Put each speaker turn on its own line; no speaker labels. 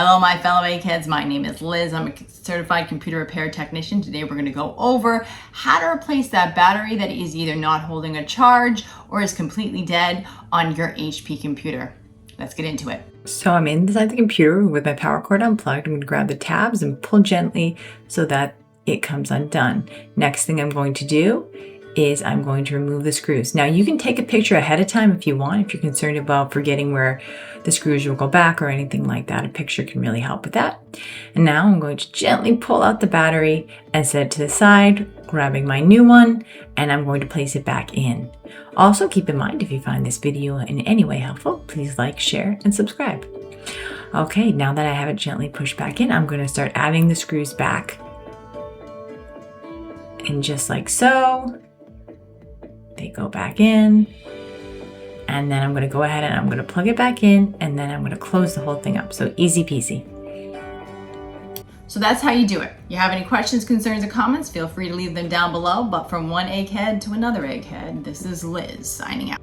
Hello, my fellow eggheads. My name is Liz. I'm a certified computer repair technician. Today, we're going to go over how to replace that battery that is either not holding a charge or is completely dead on your HP computer. Let's get into it.
So I'm inside the computer with my power cord unplugged. I'm going to grab the tabs and pull gently so that it comes undone. Next thing I'm going to do is I'm going to remove the screws. Now you can take a picture ahead of time if you want, if you're concerned about forgetting where the screws will go back or anything like that. A picture can really help with that. And now I'm going to gently pull out the battery and set it to the side, grabbing my new one, and I'm going to place it back in. Also keep in mind, if you find this video in any way helpful, please like, share, and subscribe. Okay, now that I have it gently pushed back in, I'm going to start adding the screws back. And just like so, they go back in, and then I'm going to go ahead and I'm going to plug it back in, and then I'm going to close the whole thing up. So easy peasy.
So that's how you do it. You have any questions, concerns, or comments, feel free to leave them down below. But from one egghead to another egghead, this is Liz signing out.